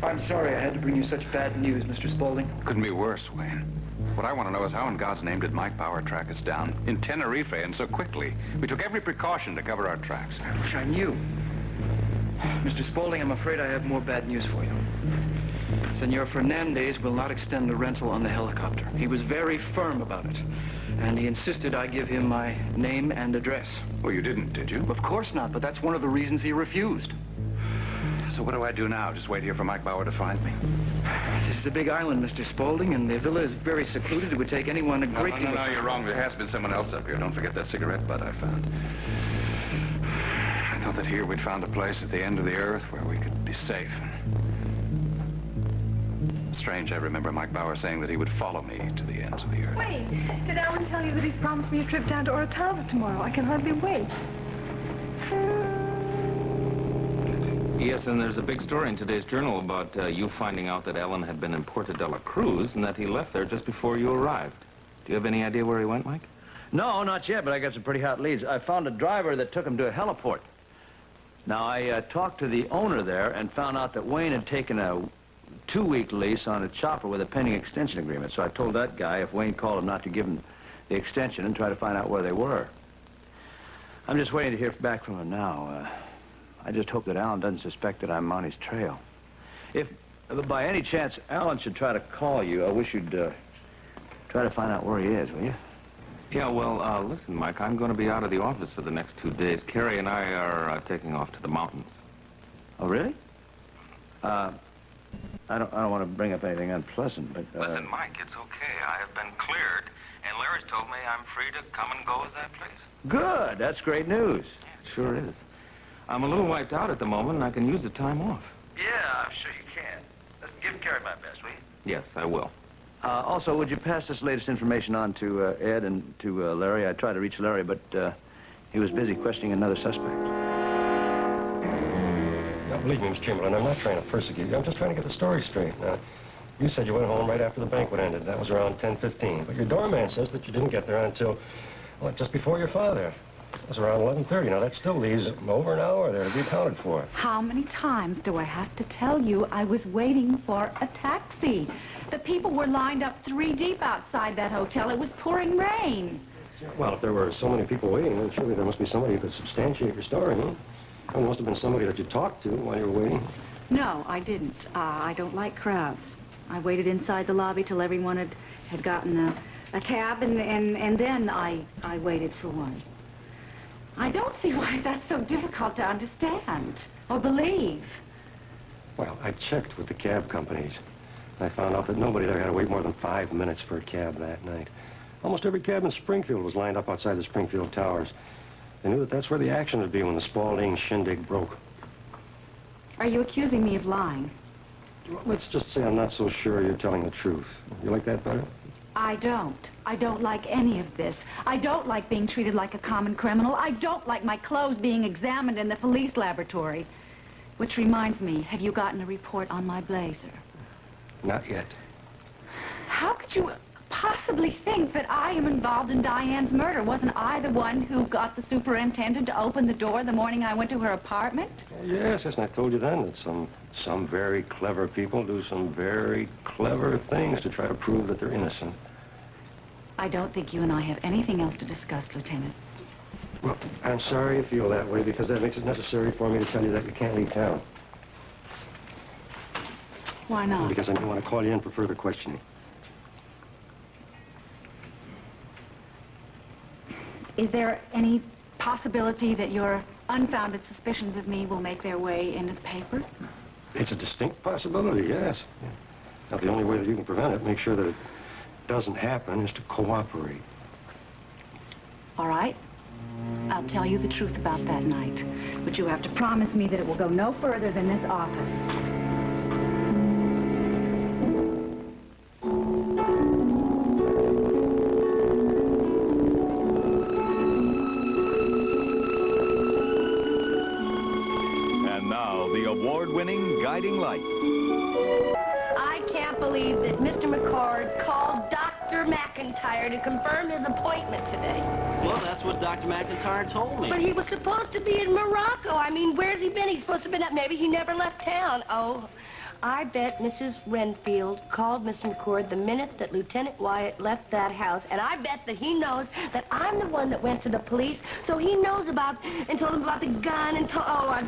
I'm sorry I had to bring you such bad news, Mr. Spaulding. Couldn't be worse, Wayne. What I want to know is how in God's name did Mike Bauer track us down in Tenerife and so quickly? We took every precaution to cover our tracks. I wish I knew. Mr. Spaulding, I'm afraid I have more bad news for you. Senor Fernandez will not extend the rental on the helicopter. He was very firm about it. And he insisted I give him my name and address. Well, you didn't, did you? Of course not, but that's one of the reasons he refused. So what do I do now? Just wait here for Mike Bauer to find me? This is a big island, Mr. Spaulding, and the villa is very secluded. It would take anyone a great deal of... No, you're wrong. There has been someone else up here. Don't forget that cigarette butt I found. I know that here we'd found a place at the end of the earth where we could be safe. Strange, I remember Mike Bauer saying that he would follow me to the ends of the earth. Wait, did Alan tell you that he's promised me a trip down to Orotava tomorrow? I can hardly wait. Yes, and there's a big story in today's journal about you finding out that Alan had been in Puerto de la Cruz and that he left there just before you arrived. Do you have any idea where he went, Mike? No, not yet, but I got some pretty hot leads. I found a driver that took him to a heliport. Now, I talked to the owner there and found out that Wayne had taken a 2-week lease on a chopper with a pending extension agreement. So I told that guy if Wayne called him not to give him the extension and try to find out where they were. I'm just waiting to hear back from him now. I just hope that Alan doesn't suspect that I'm on his trail. If by any chance Alan should try to call you, I wish you'd try to find out where he is, will you? Yeah, well, listen, Mike, I'm going to be out of the office for the next 2 days. Carrie and I are taking off to the mountains. Oh, really? I don't want to bring up anything unpleasant, but... Listen, Mike, it's okay. I have been cleared, and Larry's told me I'm free to come and go as I please. Good. That's great news. Yeah, it sure is. I'm a little wiped out at the moment, and I can use the time off. Yeah, I'm sure you can. Give Carrie my best, will you? Yes, I will. Also, would you pass this latest information on to Ed and to Larry? I tried to reach Larry, but he was busy questioning another suspect. Now, believe me, Miss Chamberlain, I'm not trying to persecute you. I'm just trying to get the story straight. You said you went home right after the banquet ended. That was around 10:15. But your doorman says that you didn't get there until, well, just before your father. It was around 11:30. Now, that still leaves over an hour there to be accounted for. How many times do I have to tell you I was waiting for a taxi? The people were lined up 3 deep outside that hotel. It was pouring rain. Well, if there were so many people waiting, then surely there must be somebody who could substantiate your story, huh? There must have been somebody that you talked to while you were waiting. No, I didn't. I don't like crowds. I waited inside the lobby till everyone had gotten a cab, and then I waited for one. I don't see why that's so difficult to understand or believe. Well, I checked with the cab companies. I found out that nobody there had to wait more than 5 minutes for a cab that night. Almost every cab in Springfield was lined up outside the Springfield Towers. They knew that that's where the action would be when the Spaulding shindig broke. Are you accusing me of lying? Well, let's just say I'm not so sure you're telling the truth. You like that better? I don't. I don't like any of this. I don't like being treated like a common criminal. I don't like my clothes being examined in the police laboratory. Which reminds me, have you gotten a report on my blazer? Not yet. How could you possibly think that I am involved in Diane's murder? Wasn't I the one who got the superintendent to open the door the morning I went to her apartment? Yes, and I told you then that some very clever people do some very clever things to try to prove that they're innocent. I don't think you and I have anything else to discuss, Lieutenant. Well, I'm sorry you feel that way, because that makes it necessary for me to tell you that you can't leave town. Why not? Because I may want to call you in for further questioning. Is there any possibility that your unfounded suspicions of me will make their way into the paper? It's a distinct possibility, yes. Now, the only way that you can prevent it, make sure that it doesn't happen, is to cooperate. All right. I'll tell you the truth about that night. But you have to promise me that it will go no further than this office. And now, the award-winning Guiding Light. I can't believe that Mr. McCord called Dr. McIntyre to confirm his appointment today. Well, that's what Dr. McIntyre told me. But he was supposed to be in Morocco. I mean, where's he been? He's supposed to have been up. Maybe he never left town. Oh, I bet Mrs. Renfield called Mr. McCord the minute that Lieutenant Wyatt left that house, and I bet that he knows that I'm the one that went to the police, so he knows about and told him about the gun and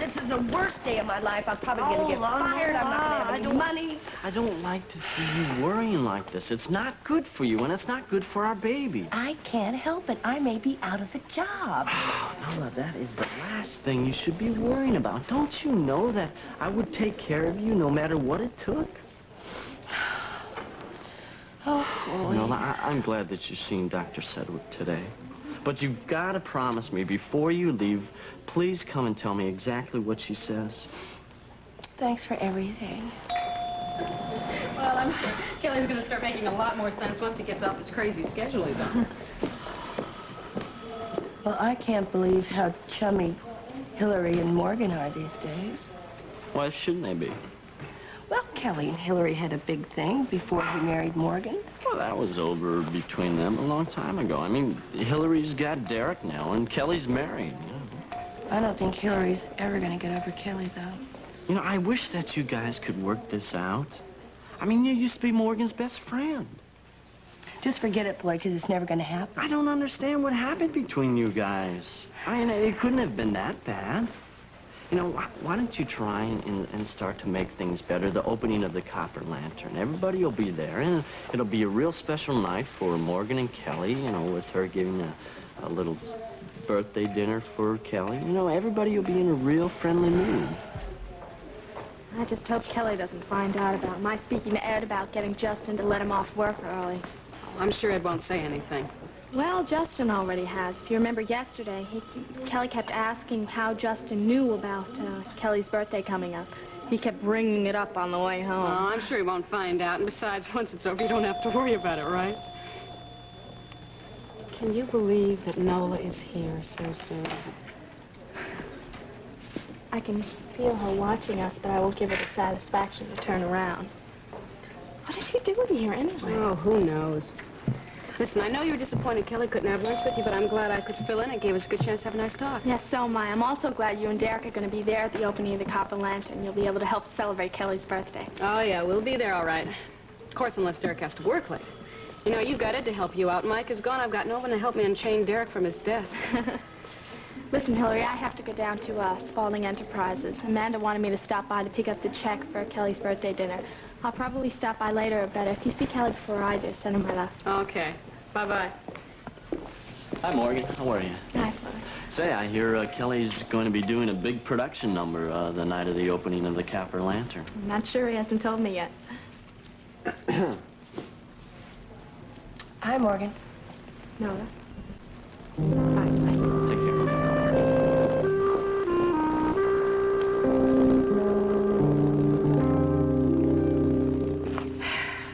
this is the worst day of my life. I'm probably going to get fired. I'm not going to have any money. I don't like to see you worrying like this. It's not good for you, and it's not good for our baby. I can't help it. I may be out of a job. Oh, Nala, that is the last thing you should be worrying about. Don't you know that I would take care of you no matter what it took? Oh, Nala, I'm glad that you've seen Dr. Sedgwick today. But you've got to promise me before you leave, please come and tell me exactly what she says. Thanks for everything. Well, I'm sure Kelly's going to start making a lot more sense once he gets off his crazy schedule he's on. Well, I can't believe how chummy Hillary and Morgan are these days. Why shouldn't they be? Well, Kelly and Hillary had a big thing before he married Morgan. Well, that was over between them a long time ago. I mean, Hillary's got Derek now, and Kelly's married. You know. I don't think Hillary's ever going to get over Kelly, though. You know, I wish that you guys could work this out. I mean, you used to be Morgan's best friend. Just forget it, Floyd, because it's never going to happen. I don't understand what happened between you guys. I mean, it couldn't have been that bad. You know, why don't you try and start to make things better? The opening of the Copper Lantern. Everybody will be there, and it'll be a real special night for Morgan and Kelly, you know, with her giving a little birthday dinner for Kelly. You know, everybody will be in a real friendly mood. I just hope Kelly doesn't find out about my speaking to Ed about getting Justin to let him off work early. I'm sure Ed won't say anything. Well, Justin already has. If you remember yesterday, Kelly kept asking how Justin knew about Kelly's birthday coming up. He kept bringing it up on the way home. Oh, I'm sure he won't find out. And besides, once it's over, you don't have to worry about it, right? Can you believe that Nola is here so soon? I can feel her watching us, but I won't give her the satisfaction to turn around. What is she doing here, anyway? Oh, who knows? Listen, I know you were disappointed Kelly couldn't have lunch with you, but I'm glad I could fill in. It gave us a good chance to have a nice talk. Yes, so am I. I'm also glad you and Derek are going to be there at the opening of the Copper Lantern. You'll be able to help celebrate Kelly's birthday. Oh, yeah, we'll be there, all right. Of course, unless Derek has to work late. You know, you've got Ed to help you out. Mike is gone. I've got no one to help me unchain Derek from his death. Listen, Hillary, I have to go down to Spaulding Enterprises. Amanda wanted me to stop by to pick up the check for Kelly's birthday dinner. I'll probably stop by later, but if you see Kelly before I do, send him my love. Okay. Bye-bye. Hi, Morgan. How are you? Hi, Floyd. Say, I hear Kelly's going to be doing a big production number the night of the opening of the Copper Lantern. I'm not sure. He hasn't told me yet. Hi, Morgan. Nola. Take care.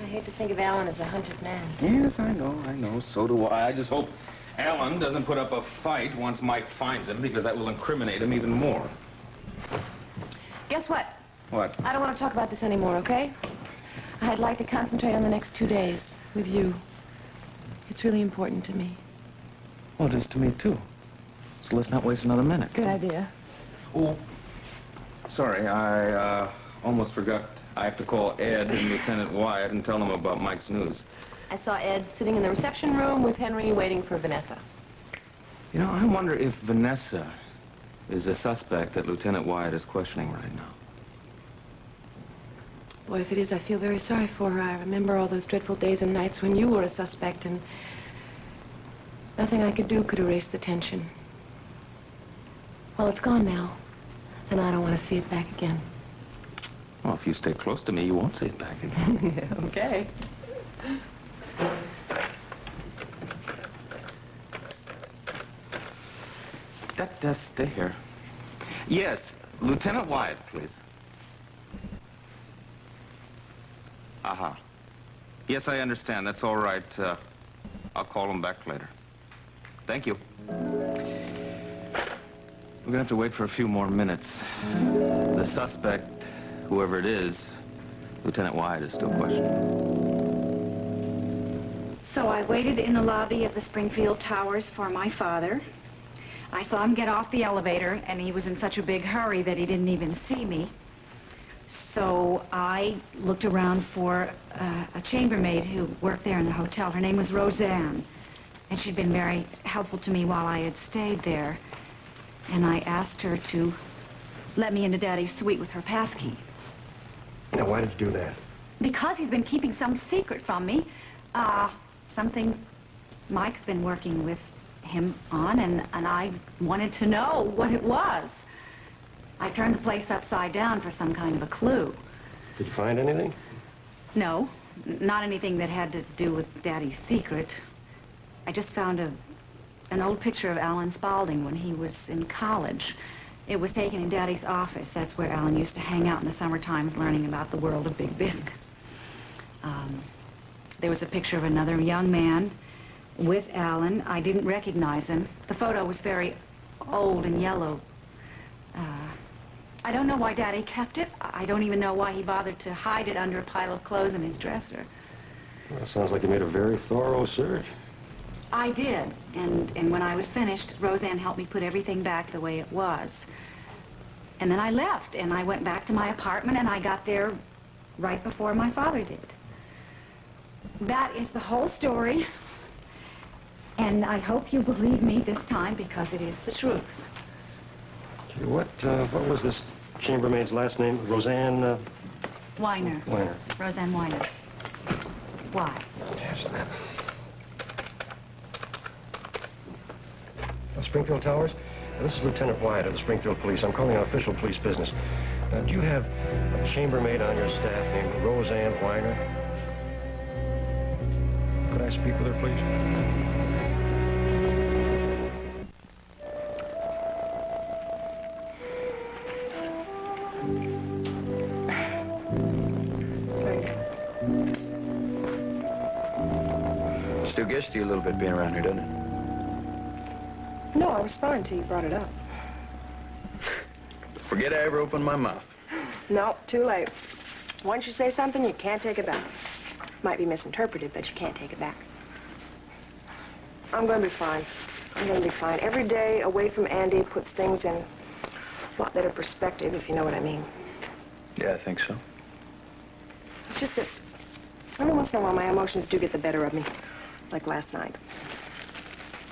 I hate to think of Alan as a hunted man. Yes, I know. So do I. I just hope Alan doesn't put up a fight once Mike finds him, because that will incriminate him even more. Guess what? What? I don't want to talk about this anymore, okay? I'd like to concentrate on the next 2 days with you. It's really important to me. Well, it is to me, too. So let's not waste another minute. Good idea. Oh, sorry, I almost forgot. I have to call Ed and Lieutenant Wyatt and tell them about Mike's news. I saw Ed sitting in the reception room with Henry waiting for Vanessa. You know, I wonder if Vanessa is the suspect that Lieutenant Wyatt is questioning right now. Boy, if it is, I feel very sorry for her. I remember all those dreadful days and nights when you were a suspect, and nothing I could do could erase the tension. Well, it's gone now, and I don't want to see it back again. Well, if you stay close to me, you won't see it back again. Yeah, okay. Stay here. Yes, Lieutenant Wyatt, please. Aha. Yes, I understand. That's all right. I'll call him back later. Thank you. We're gonna have to wait for a few more minutes. The suspect, whoever it is, Lieutenant Wyatt is still questioning. So I waited in the lobby of the Springfield Towers for my father. I saw him get off the elevator, and he was in such a big hurry that he didn't even see me. So I looked around for a chambermaid who worked there in the hotel. Her name was Roseanne, and she'd been very helpful to me while I had stayed there. And I asked her to let me into Daddy's suite with her passkey. Now, why did you do that? Because he's been keeping some secret from me. Something Mike's been working with him on, and I wanted to know what it was. I turned the place upside down for some kind of a clue. Did you find anything? No, not anything that had to do with Daddy's secret. I just found an old picture of Alan Spaulding when he was in college. It was taken in Daddy's office. That's where Alan used to hang out in the summer times learning about the world of big business. There was a picture of another young man with Alan. I didn't recognize him. The photo was very old and yellow. I don't know why Daddy kept it. I don't even know why he bothered to hide it under a pile of clothes in his dresser. Well, it sounds like you made a very thorough search. I did, and when I was finished, Roseanne helped me put everything back the way it was. And then I left, and I went back to my apartment, and I got there right before my father did. That is the whole story, and I hope you believe me this time, because it is the truth. Gee, what was this chambermaid's last name? Roseanne, Weiner. Weiner. Roseanne Weiner. Why? Yes, that. Springfield Towers? This is Lieutenant Wyatt of the Springfield Police. I'm calling on official police business. Do you have a chambermaid on your staff named Roseanne Weiner? Could I speak with her, please? Still gets to you a little bit being around here, doesn't it? No, I was fine until you brought it up. Forget I ever opened my mouth. No, too late. Once you say something, you can't take it back. Might be misinterpreted, but you can't take it back. I'm going to be fine. I'm going to be fine. Every day away from Andy puts things in a lot better perspective, if you know what I mean. Yeah, I think so. It's just that every once in a while my emotions do get the better of me, like last night.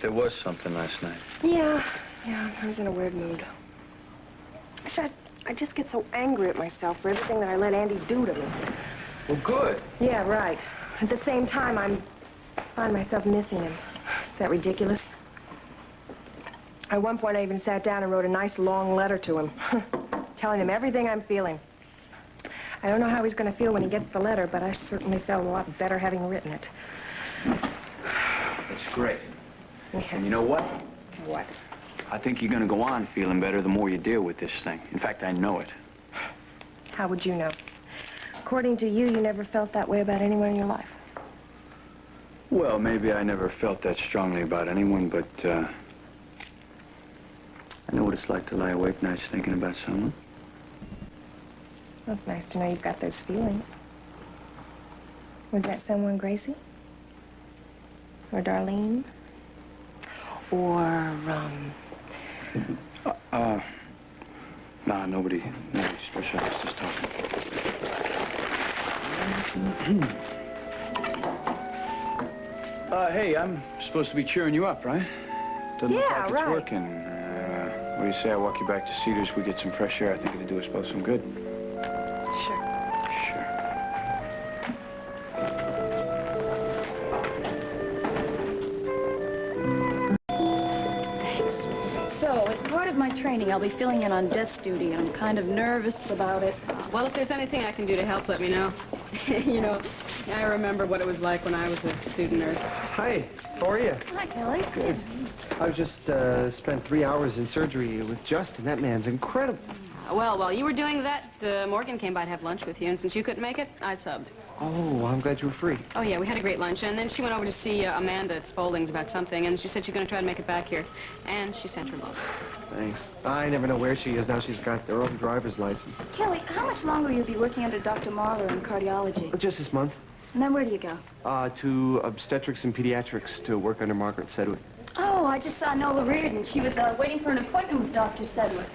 There was something last night. Yeah, I was in a weird mood. I just get so angry at myself for everything that I let Andy do to me. Well, good. Yeah, right. At the same time, I find myself missing him. Is that ridiculous? At one point, I even sat down and wrote a nice long letter to him, telling him everything I'm feeling. I don't know how he's going to feel when he gets the letter, but I certainly felt a lot better having written it. That's great. Yeah. And you know what? What? I think you're going to go on feeling better the more you deal with this thing. In fact, I know it. How would you know? According to you, you never felt that way about anyone in your life. Well, maybe I never felt that strongly about anyone, but I know what it's like to lie awake nights thinking about someone. Well, it's nice to know you've got those feelings. Was that someone Gracie? Or Darlene? Or, Nah, nobody special. I was just talking. Hey, I'm supposed to be cheering you up, right? Doesn't look like it's right. working. What do you say I walk you back to Cedars, we get some fresh air? I think it'll do us both some good. Sure. Sure. So, as part of my training, I'll be filling in on desk duty, and I'm kind of nervous about it. Well, if there's anything I can do to help, let me know. You know, I remember what it was like when I was a student nurse. Hi, how are you? Hi, Kelly. Good. I was just spent 3 hours in surgery with Justin. That man's incredible. Well, while you were doing that, Morgan came by to have lunch with you, and since you couldn't make it, I subbed. Oh, I'm glad you were free. Oh, yeah, we had a great lunch, and then she went over to see Amanda at Spaulding's about something, and she said she's going to try to make it back here. And she sent her love. Thanks. I never know where she is now. She's got her own driver's license. Kelly, how much longer will you be working under Dr. Marler in cardiology? Just this month. And then where do you go? To obstetrics and pediatrics to work under Margaret Sedgwick. Oh, I just saw Nola Reardon. She was waiting for an appointment with Dr. Sedgwick.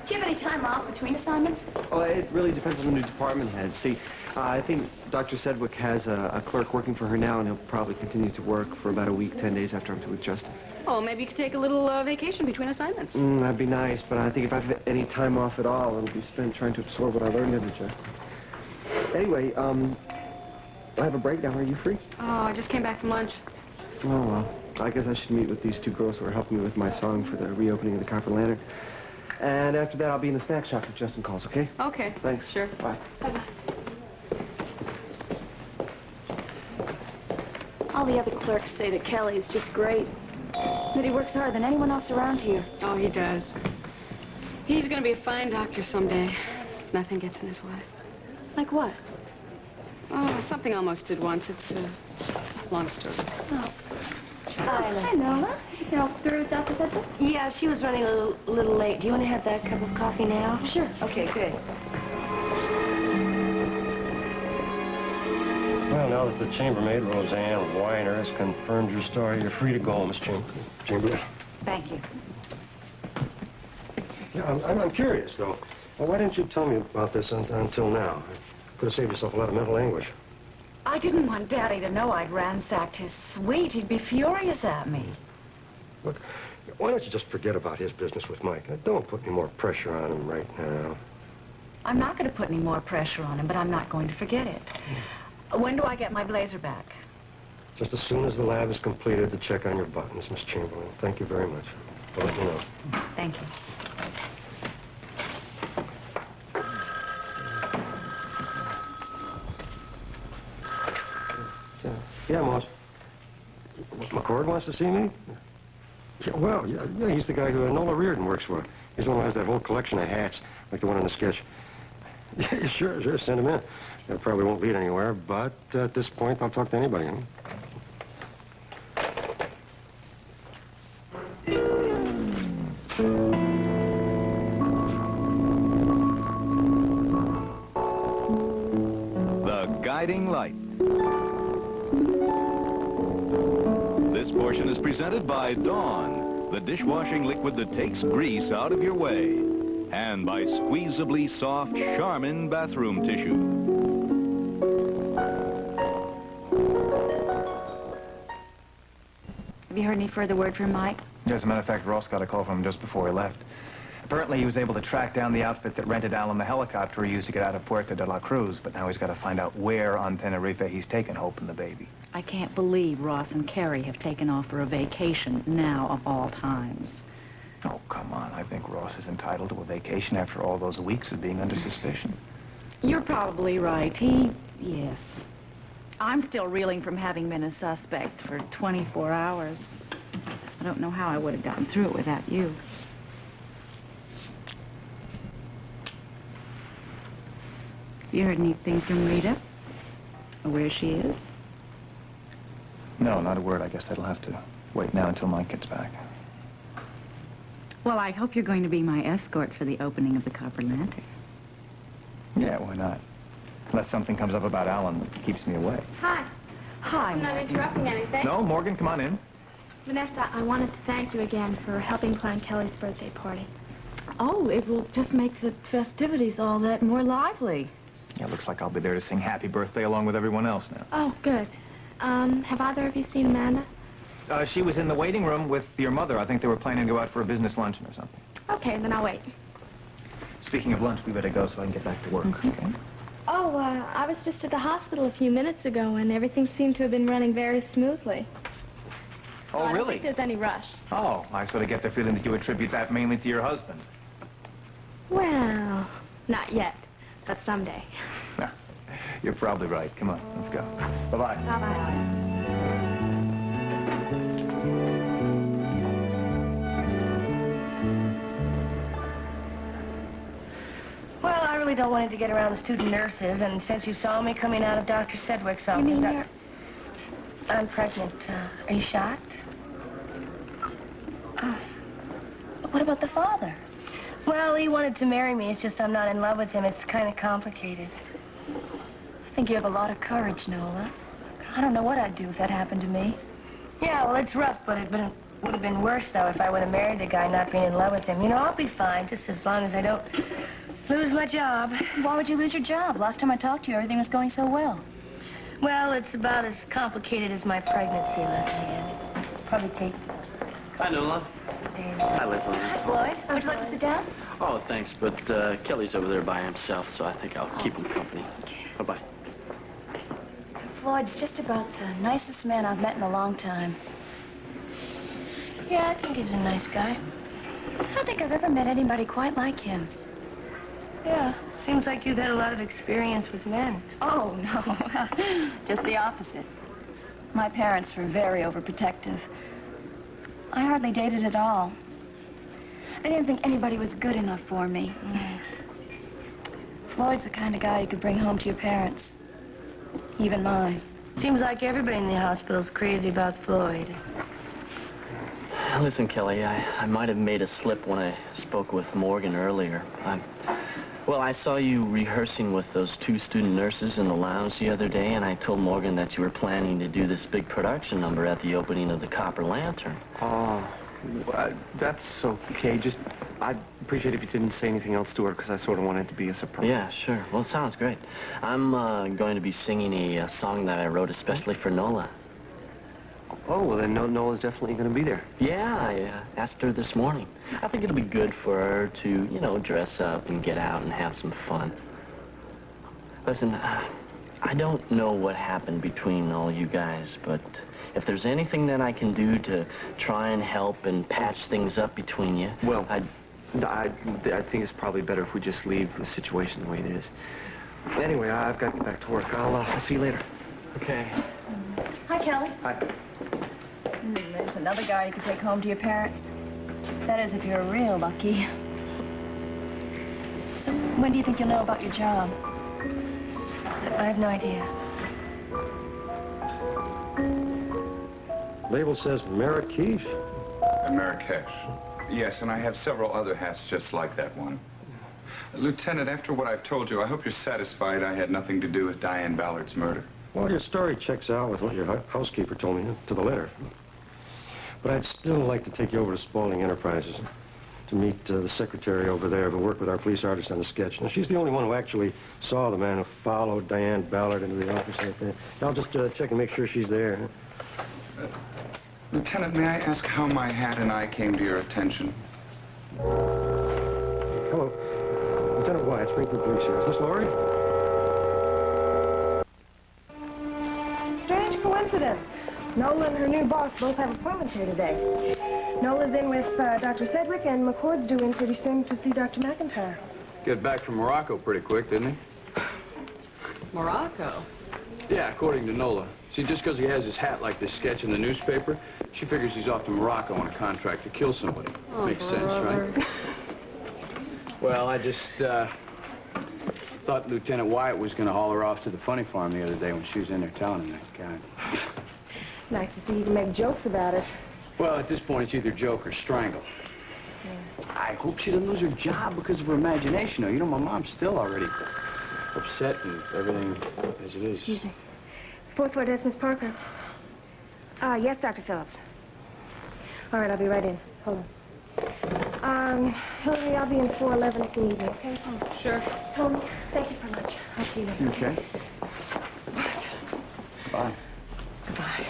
Do you have any time off between assignments? Oh, it really depends on the new department head. See, I think Dr. Sedgwick has a clerk working for her now, and he'll probably continue to work for about a week, 10 days after I'm through with Justin. Oh, maybe you could take a little vacation between assignments. That'd be nice, but I think if I have any time off at all, it'll be spent trying to absorb what I learned under Justin. Anyway, I have a break now. Are you free? Oh, I just came back from lunch. Oh, well. I guess I should meet with these two girls who are helping me with my song for the reopening of the Copper Lantern. And after that, I'll be in the snack shop if Justin calls, okay? Okay. Thanks. Sure. Bye. Bye-bye. All the other clerks say that Kelly is just great. That he works harder than anyone else around here. Oh, he does. He's going to be a fine doctor someday. Nothing gets in his way. Like what? Oh, something I almost did once. It's a long story. Oh. Hi, Nola. You all through with Dr. Sedgwick? Yeah, she was running a little late. Do you want to have that cup of coffee now? Sure. Okay, good. Well, now that the chambermaid, Roseanne Weiner, has confirmed your story, you're free to go, Miss Chamberlain. Thank you. Yeah, I'm curious, though. Well, why didn't you tell me about this until now? Could have saved yourself a lot of mental anguish. I didn't want Daddy to know I'd ransacked his suite. He'd be furious at me. Look, why don't you just forget about his business with Mike? Don't put any more pressure on him right now. I'm not going to put any more pressure on him, but I'm not going to forget it. When do I get my blazer back? Just as soon as the lab is completed to check on your buttons, Miss Chamberlain. Thank you very much for letting me know. Thank you. Yeah, Moss. McCord wants to see me? Yeah, well, yeah, he's the guy who Nola Reardon works for. He's the one who has that whole collection of hats, like the one in the sketch. Yeah, sure, send him in. That probably won't lead anywhere, but at this point, I'll talk to anybody. The Guiding Light. This portion is presented by Dawn, the dishwashing liquid that takes grease out of your way, and by squeezably soft Charmin bathroom tissue. Have you heard any further word from Mike? As a matter of fact, Ross got a call from him just before he left. Apparently, he was able to track down the outfit that rented Alan the helicopter he used to get out of Puerto de la Cruz, but now he's got to find out where on Tenerife he's taken Hope and the baby. I can't believe Ross and Carrie have taken off for a vacation now of all times. Oh, come on. I think Ross is entitled to a vacation after all those weeks of being under suspicion. You're probably right. Yes. I'm still reeling from having been a suspect for 24 hours. I don't know how I would have gotten through it without you. You heard anything from Rita? Or where she is? No, not a word. I guess that'll have to wait now until Mike gets back. Well, I hope you're going to be my escort for the opening of the Copper Lantern. Yeah, why not? Unless something comes up about Alan that keeps me away. Hi. Hi. I'm not interrupting anything. No, Morgan, come on in. Vanessa, I wanted to thank you again for helping plan Kelly's birthday party. Oh, it will just make the festivities all that more lively. Yeah, looks like I'll be there to sing happy birthday along with everyone else now. Oh, good. Have either of you seen Amanda? She was in the waiting room with your mother. I think they were planning to go out for a business luncheon or something. Okay, then I'll wait. Speaking of lunch, we better go so I can get back to work, okay? Oh, I was just at the hospital a few minutes ago, and everything seemed to have been running very smoothly. Oh, I don't really? think there's any rush. Oh, I sort of get the feeling that you attribute that mainly to your husband. Well, not yet, but someday. No, you're probably right. Come on, let's go. Bye-bye. Bye-bye. Well, I really don't want it to get around the student nurses, and since you saw me coming out of Dr. Sedgwick's office... You mean you're... I'm pregnant. Are you shocked? What about the father? Well, he wanted to marry me. It's just I'm not in love with him. It's kind of complicated. I think you have a lot of courage, Nola. I don't know what I'd do if that happened to me. Yeah, well, it's rough, but Would have been worse, though, if I would have married the guy not being in love with him. You know, I'll be fine, just as long as I don't lose my job. Why would you lose your job? Last time I talked to you, everything was going so well. Well, it's about as complicated as my pregnancy, Leslie. Probably take... Hi, Nola. Hi, Leslie. Hi, Floyd. Would you like to sit down? Oh, thanks, but Kelly's over there by himself, so I think I'll keep him company. Bye-bye. Floyd's just about the nicest man I've met in a long time. Yeah, I think he's a nice guy. I don't think I've ever met anybody quite like him. Yeah, seems like you've had a lot of experience with men. Oh, no. Just the opposite. My parents were very overprotective. I hardly dated at all. I didn't think anybody was good enough for me. Floyd's the kind of guy you could bring home to your parents. Even mine. Seems like everybody in the hospital's crazy about Floyd. Listen, Kelly, I might have made a slip when I spoke with Morgan earlier. Well, I saw you rehearsing with those 2 student nurses in the lounge the other day, and I told Morgan that you were planning to do this big production number at the opening of the Copper Lantern. Oh, that's okay. Just, I'd appreciate if you didn't say anything else to her, because I sort of wanted it to be a surprise. Yeah, sure. Well, it sounds great. I'm going to be singing a song that I wrote especially for Nola. Oh, well, then Nola's definitely going to be there. Yeah, I asked her this morning. I think it'll be good for her to, you know, dress up and get out and have some fun. Listen, I don't know what happened between all you guys, but if there's anything that I can do to try and help and patch things up between you... Well, I think it's probably better if we just leave the situation the way it is. Anyway, I've got to get back to work. I'll see you later. Okay. Hi, Kelly. Hi. There's another guy you could take home to your parents. That is, if you're real lucky. So, when do you think you'll know about your job? I have no idea. Label says Marrakesh. Marrakesh. Yes, and I have several other hats just like that one. Lieutenant, after what I've told you, I hope you're satisfied I had nothing to do with Diane Ballard's murder. Well, your story checks out with what your housekeeper told me to the letter. But I'd still like to take you over to Spaulding Enterprises to meet the secretary over there who worked with our police artist on the sketch. Now, she's the only one who actually saw the man who followed Diane Ballard into the office like that. I'll just check and make sure she's there. Lieutenant, may I ask how my hat and I came to your attention? Hello. Lieutenant Wyatt, Springfield Police here. Is this Laurie? Strange coincidence. Nola and her new boss both have appointments here today. Nola's in with Dr. Sedgwick, and McCord's due in pretty soon to see Dr. McIntyre. Get back from Morocco pretty quick, didn't he? Morocco? Yeah, according to Nola. See, just because he has his hat like this sketch in the newspaper, she figures he's off to Morocco on a contract to kill somebody. Oh, Makes sense, right? Well, I just thought Lieutenant Wyatt was going to haul her off to the funny farm the other day when she was in there telling him that guy. Nice to see you can make jokes about it. Well, at this point, it's either joke or strangle. Yeah. I hope she doesn't lose her job because of her imagination, though. You know, my mom's still already upset and everything as it is. Excuse me. Fourth floor desk, Miss Parker. Yes, Dr. Phillips. All right, I'll be right in. Hold on. Hillary, I'll be in 411 if you need me, okay? Oh. Sure. Tony, thank you for lunch. I'll see you later. You okay? Bye. Goodbye.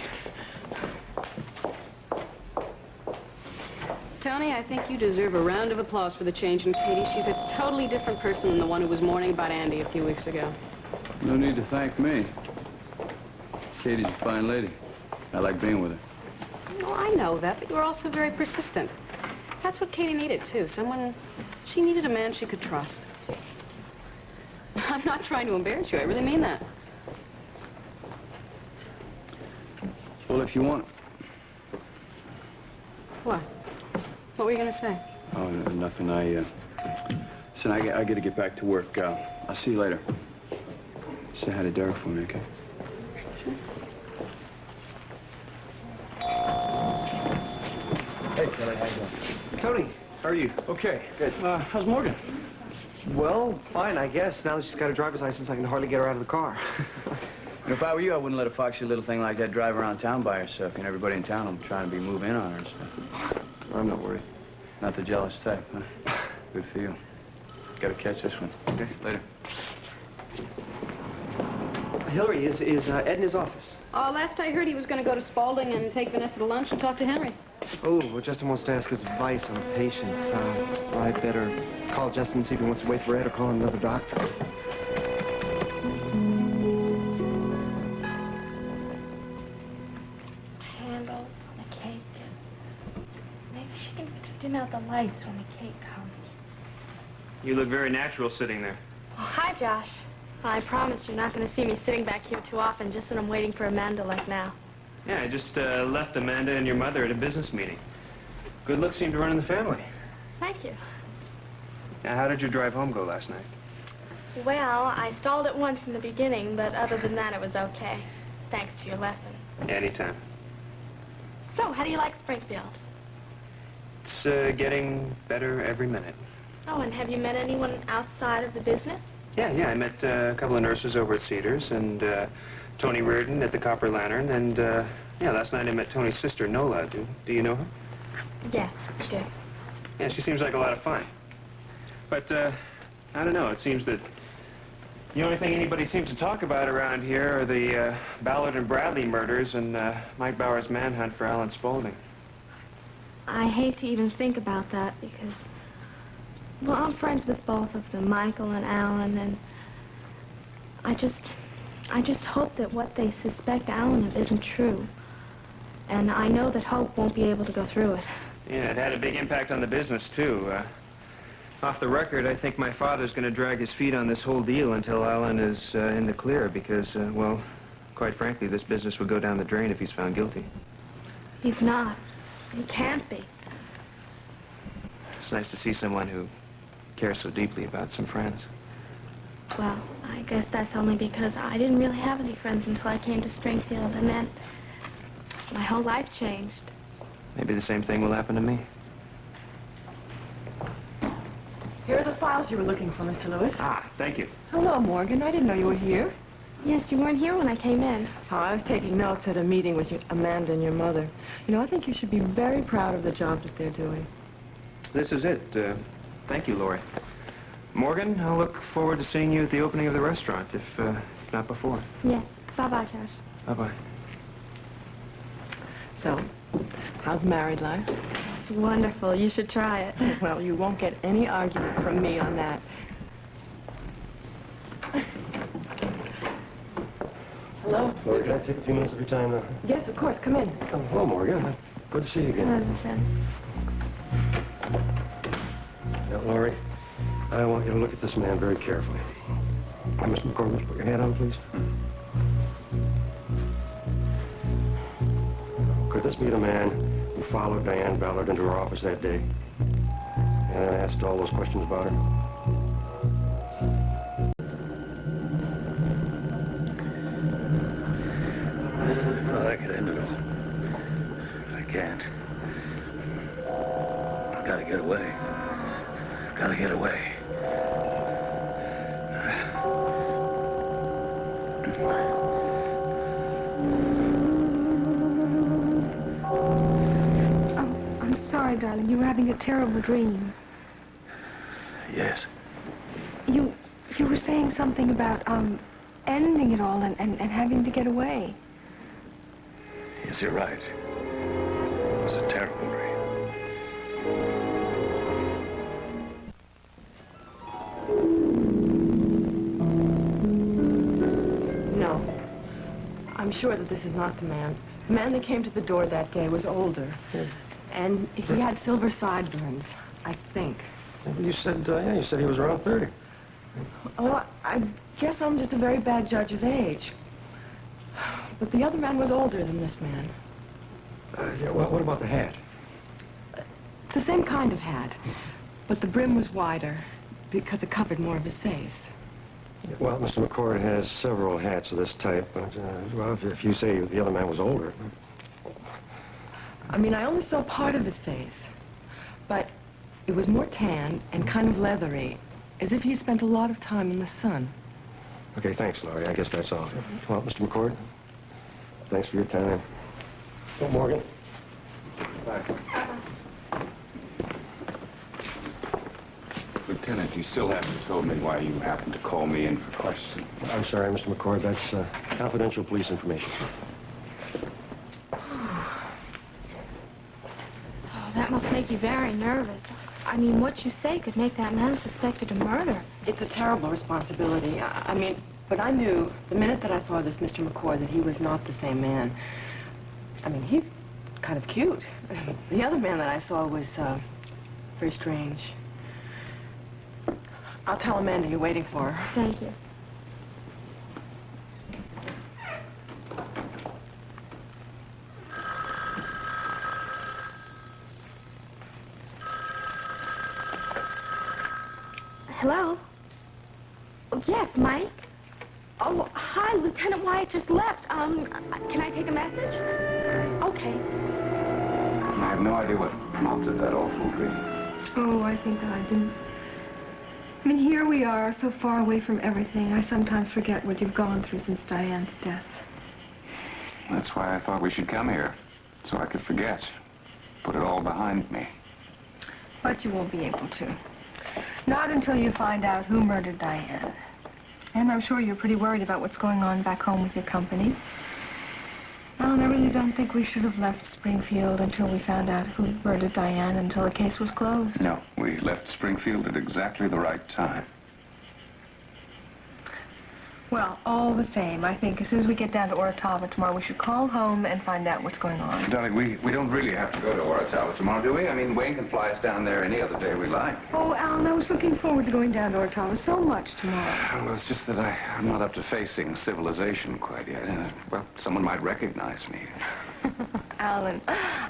Tony, I think you deserve a round of applause for the change in Katie. She's a totally different person than the one who was mourning about Andy a few weeks ago. No need to thank me. Katie's a fine lady. I like being with her. Well, I know that, but you're also very persistent. That's what Katie needed, too. She needed a man she could trust. I'm not trying to embarrass you. I really mean that. Well, if you want. What? What were you going to say? Oh, nothing. Listen, I got to get back to work. I'll see you later. Say hi to Derek for me, okay? Hey, Kelly, how you doing? Tony, how are you? Okay. Good. How's Morgan? Well, fine, I guess. Now that she's got a driver's license, I can hardly get her out of the car. And if I were you, I wouldn't let a foxy little thing like that drive around town by herself. You know, everybody in town will be trying to move in on her and stuff. I'm not worried. Not the jealous type, huh? Good for you. Gotta catch this one. Okay, later. Hillary, is Ed in his office? Oh, last I heard he was going to go to Spaulding and take Vanessa to lunch and talk to Henry. Oh, well, Justin wants to ask his advice on a patient. I better call Justin and see if he wants to wait for Ed or call another doctor. Candles on the cake. Maybe she can dim out the lights when the cake comes. You look very natural sitting there. Oh, hi, Josh. I promise you're not going to see me sitting back here too often just when I'm waiting for Amanda like now. Yeah, I just left Amanda and your mother at a business meeting. Good looks seem to run in the family. Thank you. Now, how did your drive home go last night? Well, I stalled it once in the beginning, but other than that, it was okay. Thanks to your lesson. Anytime. So, how do you like Springfield? It's getting better every minute. Oh, and have you met anyone outside of the business? Yeah, I met a couple of nurses over at Cedars, and Tony Reardon at the Copper Lantern, and yeah, last night I met Tony's sister, Nola. Do you know her? Yes, I do. Yeah, she seems like a lot of fun. But, I don't know, it seems that the only thing anybody seems to talk about around here are the Ballard and Bradley murders and Mike Bauer's manhunt for Alan Spaulding. I hate to even think about that because, well, I'm friends with both of them, Michael and Alan, and I just hope that what they suspect Alan of isn't true. And I know that Hope won't be able to go through it. Yeah, it had a big impact on the business, too. Off the record, I think my father's going to drag his feet on this whole deal until Alan is in the clear because, well, quite frankly, this business would go down the drain if he's found guilty. He's not. He can't be. It's nice to see someone who cares so deeply about some friends. Well, I guess that's only because I didn't really have any friends until I came to Springfield, and then my whole life changed. Maybe the same thing will happen to me. Here are the files you were looking for, Mr. Lewis. Ah, thank you. Hello, Morgan. I didn't know you were here. Yes, you weren't here when I came in. Oh, I was taking notes at a meeting with Amanda and your mother. You know, I think you should be very proud of the job that they're doing. This is it. Thank you, Lori. Morgan, I'll look forward to seeing you at the opening of the restaurant, if not before. Yes. Bye-bye, Josh. Bye-bye. So, how's married life? It's wonderful. You should try it. Well, you won't get any argument from me on that. Hello? Lori, can I take a few minutes of your time now? Yes, of course. Come in. Oh, hello, Morgan. Good to see you again. Now, Lori, I want you to look at this man very carefully. Mr. McCormick, put your hand on, please. Could this be the man who followed Diane Ballard into her office that day and asked all those questions about her? Well, that could end it all. I can't. I've got to get away. Gotta get away. Oh, I'm sorry, darling. You were having a terrible dream. Yes. You were saying something about, ending it all and having to get away. Yes, you're right. It was a terrible dream. No. I'm sure that this is not the man. The man that came to the door that day was older. And he had silver sideburns, I think. You said, you said he was around 30. Well, I guess I'm just a very bad judge of age. But the other man was older than this man. Yeah, well, what about the hat? It's the same kind of hat, but the brim was wider because it covered more of his face. Well, Mr. McCord has several hats of this type, but, well, if you say the other man was older... I mean, I only saw part of his face, but it was more tan and kind of leathery, as if he had spent a lot of time in the sun. Okay, thanks, Laurie. I guess that's all. Well, Mr. McCord, thanks for your time. Go, Morgan. Bye. Lieutenant, you still haven't told me why you happened to call me in for questioning. I'm sorry, Mr. McCord. That's confidential police information. Oh, that must make you very nervous. I mean, what you say could make that man suspected of murder. It's a terrible responsibility. I mean, but I knew the minute that I saw this Mr. McCord that he was not the same man. I mean, he's kind of cute. The other man that I saw was very strange. I'll tell Amanda you're waiting for her. Thank you. Hello? Oh, yes, Mike? Oh, hi, Lieutenant Wyatt just left. Can I take a message? Okay. I have no idea what prompted that awful dream. Oh, I think I do. I mean, here we are, so far away from everything. I sometimes forget what you've gone through since Diane's death. That's why I thought we should come here, so I could forget. Put it all behind me. But you won't be able to. Not until you find out who murdered Diane. And I'm sure you're pretty worried about what's going on back home with your company. Alan, I really don't think we should have left Springfield until we found out who murdered Diane, until the case was closed. No, we left Springfield at exactly the right time. Well, all the same, I think as soon as we get down to Orotava tomorrow, we should call home and find out what's going on. Darling, we don't really have to go to Orotava tomorrow, do we? I mean, Wayne can fly us down there any other day we like. Oh, Alan, I was looking forward to going down to Orotava so much tomorrow. Well, it's just that I'm not up to facing civilization quite yet. Well, someone might recognize me. Alan,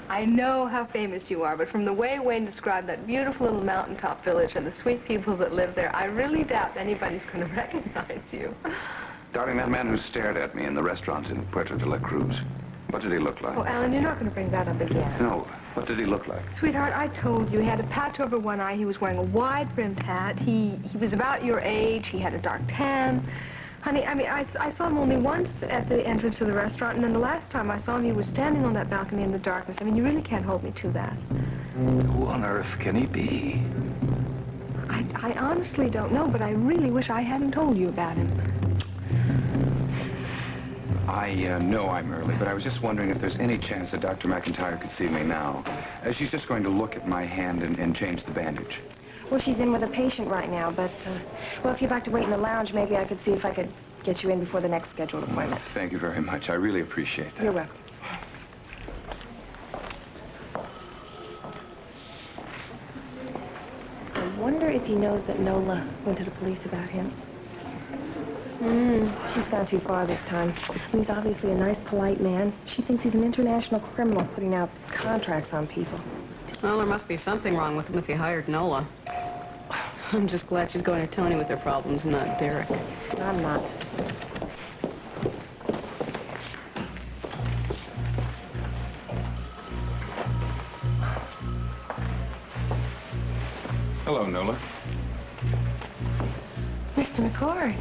I know how famous you are, but from the way Wayne described that beautiful little mountaintop village and the sweet people that live there, I really doubt anybody's going to recognize you. Darling, that man who stared at me in the restaurant in Puerto de la Cruz, what did he look like? Oh, Alan, you're not going to bring that up again. No, what did he look like? Sweetheart, I told you, he had a patch over one eye, he was wearing a wide-brimmed hat, he was about your age, he had a dark tan. Honey, I mean, I saw him only once at the entrance to the restaurant, and then the last time I saw him, he was standing on that balcony in the darkness. I mean, you really can't hold me to that. Who on earth can he be? I honestly don't know, but I really wish I hadn't told you about him. I know I'm early, but I was just wondering if there's any chance that Dr. McIntyre could see me now. She's just going to look at my hand and change the bandage. Well, she's in with a patient right now, but, well, if you'd like to wait in the lounge, maybe I could see if I could get you in before the next scheduled appointment. Thank you very much. I really appreciate that. You're welcome. I wonder if he knows that Nola went to the police about him. She's gone too far this time. He's obviously a nice, polite man. She thinks he's an international criminal putting out contracts on people. Well, there must be something wrong with him if he hired Nola. I'm just glad she's going to Tony with her problems, not Derek. I'm not. Hello, Nola. Mr. McCord.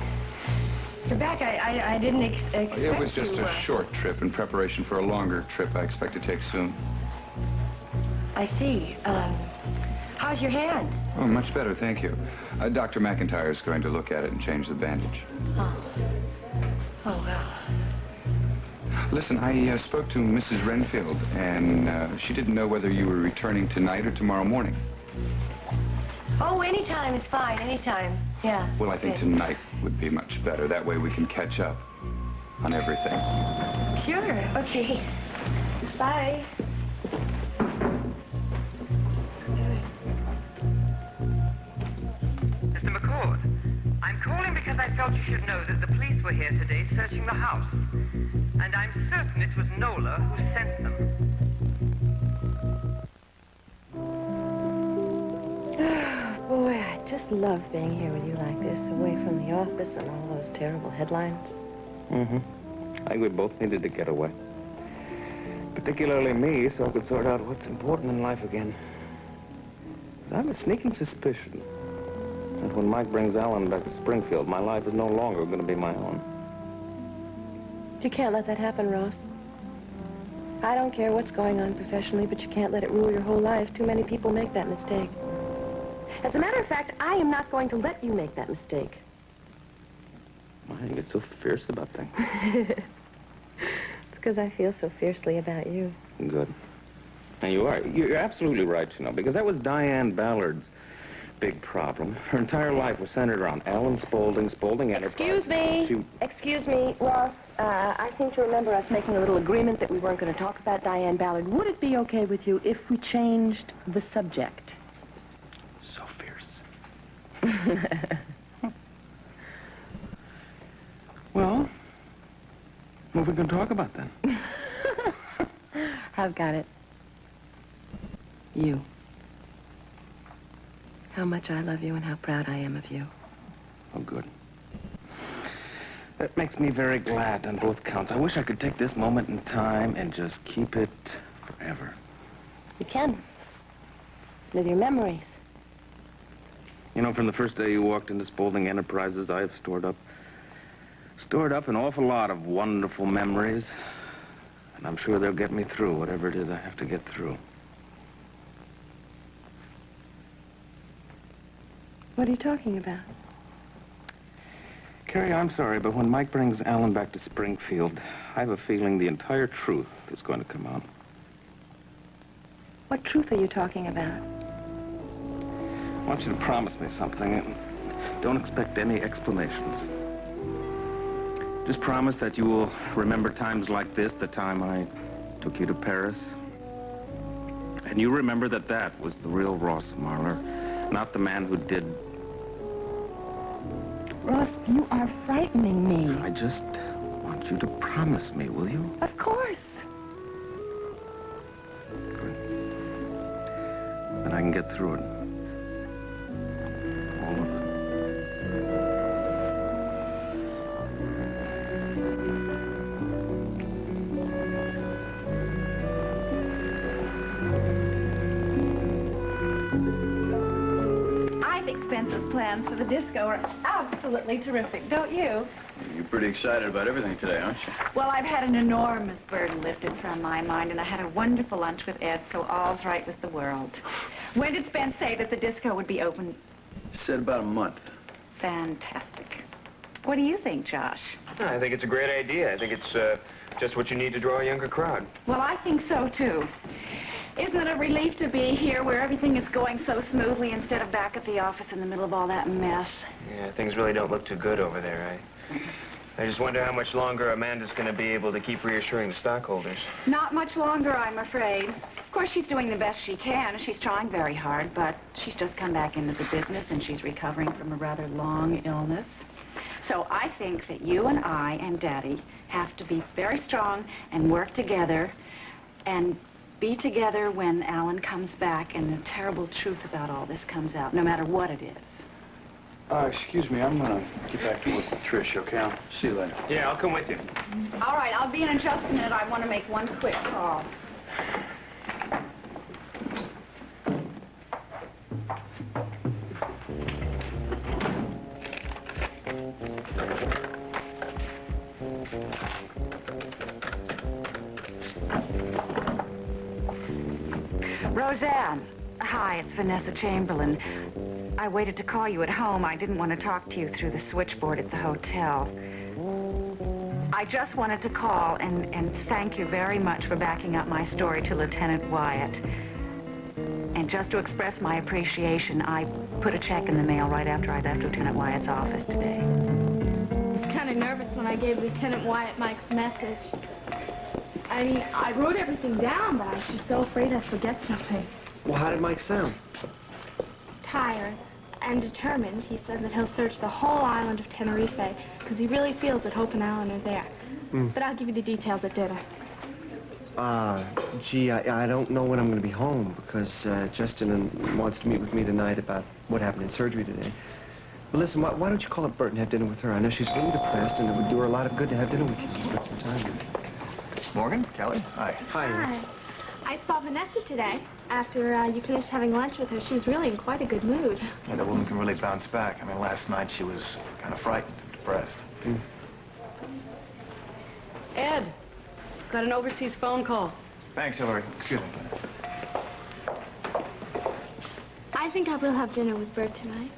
You're back. I didn't expect It was just you, a short trip in preparation for a longer trip I expect to take soon. I see. How's your hand? Oh, much better, thank you. Dr. McIntyre is going to look at it and change the bandage. Oh. Oh, well. Listen, I spoke to Mrs. Renfield, and she didn't know whether you were returning tonight or tomorrow morning. Oh, anytime is fine, anytime. Yeah. Well, I think good. tonight would be much better. That way we can catch up on everything. Sure, okay. Bye. Mr. McCord, I'm calling because I felt you should know that the police were here today searching the house. And I'm certain it was Nola who sent them. Boy, I just love being here with you like this, away from the office and all those terrible headlines. Mm-hmm. I think we both needed to get away. Particularly me, so I could sort out what's important in life again. I have a sneaking suspicion And when Mike brings Alan back to Springfield, my life is no longer going to be my own. You can't let that happen, Ross. I don't care what's going on professionally, but you can't let it rule your whole life. Too many people make that mistake. As a matter of fact, I am not going to let you make that mistake. Why do you get so fierce about things? It's because I feel so fiercely about you. Good. And you're absolutely right, you know, because that was Diane Ballard's big problem. Her entire life was centered around Alan Spaulding, Spaulding Enterprises. Excuse me, Ross. I seem to remember us making a little agreement that we weren't going to talk about Diane Ballard. Would it be okay with you if we changed the subject? So fierce. Well, what are we going to talk about then? I've got it. You. How much I love you and how proud I am of you. Oh, good. That makes me very glad on both counts. I wish I could take this moment in time and just keep it forever. You can. With your memories. You know, from the first day you walked into Spaulding Enterprises, I have stored up an awful lot of wonderful memories. And I'm sure they'll get me through whatever it is I have to get through. What are you talking about? Carrie, I'm sorry, but when Mike brings Alan back to Springfield, I have a feeling the entire truth is going to come out. What truth are you talking about? I want you to promise me something, and don't expect any explanations. Just promise that you will remember times like this, the time I took you to Paris. And you remember that that was the real Ross Marler, not the man who did... Ross, you are frightening me. I just want you to promise me, will you? Of course. Then I can get through it. All of it. I think Spencer's plans for the disco are absolutely terrific, don't you? You're pretty excited about everything today, aren't you? Well, I've had an enormous burden lifted from my mind, and I had a wonderful lunch with Ed, so all's right with the world. When did Spence say that the disco would be open? Said about a month. Fantastic. What do you think, Josh? I think it's a great idea. I think it's just what you need to draw a younger crowd. Well, I think so, too. Isn't it a relief to be here where everything is going so smoothly instead of back at the office in the middle of all that mess? Yeah, things really don't look too good over there. I just wonder how much longer Amanda's going to be able to keep reassuring the stockholders. Not much longer, I'm afraid. Of course, she's doing the best she can. She's trying very hard, but she's just come back into the business, and she's recovering from a rather long illness. So I think that you and I and Daddy have to be very strong and work together and be together when Alan comes back and the terrible truth about all this comes out, no matter what it is. Excuse me, I'm gonna get back to work with Trish, okay? I'll see you later. Yeah, I'll come with you. All right, I'll be in just a minute. I want to make one quick call. Roseanne. Hi, it's Vanessa Chamberlain. I waited to call you at home. I didn't want to talk to you through the switchboard at the hotel. I just wanted to call and thank you very much for backing up my story to Lieutenant Wyatt. And just to express my appreciation, I put a check in the mail right after I left Lieutenant Wyatt's office today. I was kind of nervous when I gave Lieutenant Wyatt Mike's message. I mean, I wrote everything down, but I was just so afraid I'd forget something. Well, how did Mike sound? Tired and determined. He said that he'll search the whole island of Tenerife because he really feels that Hope and Alan are there. But I'll give you the details at dinner. Gee, I don't know when I'm going to be home because Justin wants to meet with me tonight about what happened in surgery today. But listen, why don't you call up Bert and have dinner with her? I know she's really depressed, and it would do her a lot of good to have dinner with you and spend some time with you. Morgan, Kelly, hi. Hi. I saw Vanessa today. after you finished having lunch with her, she was really in quite a good mood. Yeah, that woman can really bounce back. I mean, last night she was kind of frightened and depressed. Ed, got an overseas phone call. Thanks, Hillary. Excuse me. I think I will have dinner with Bert tonight.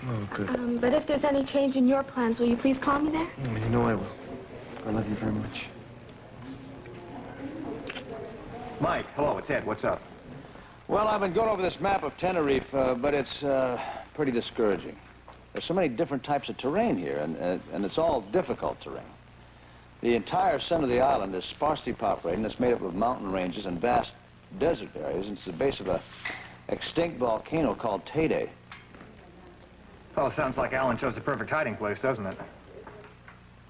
Oh, good. But if there's any change in your plans, will you please call me there? You know I will. I love you very much. Mike, hello, it's Ed. What's up? Well, I've been going over this map of Tenerife, but it's pretty discouraging. There's so many different types of terrain here, and it's all difficult terrain. The entire center of the island is sparsely populated, and it's made up of mountain ranges and vast desert areas. It's the base of a extinct volcano called Tayday. Well, sounds like Alan chose the perfect hiding place, doesn't it?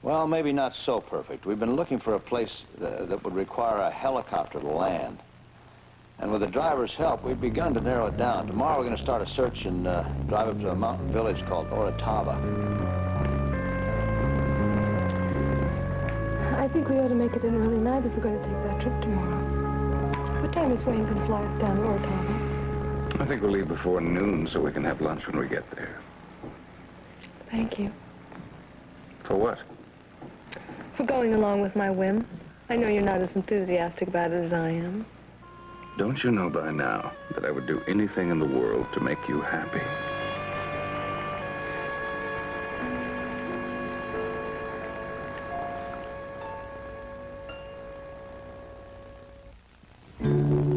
Well, maybe not so perfect. We've been looking for a place that would require a helicopter to land. And with the driver's help, we've begun to narrow it down. Tomorrow we're going to start a search and drive up to a mountain village called Orotava. I think we ought to make it an early night if we're going to take that trip tomorrow. What time is Wayne going to fly us down to Orotava? I think we'll leave before noon so we can have lunch when we get there. Thank you. For what? For going along with my whim. I know you're not as enthusiastic about it as I am. Don't you know by now that I would do anything in the world to make you happy?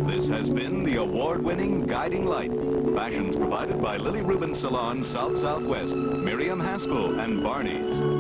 This has been the award-winning Guiding Light. Fashions provided by Lily Rubin Salon, South Southwest, Miriam Haskell, and Barney's.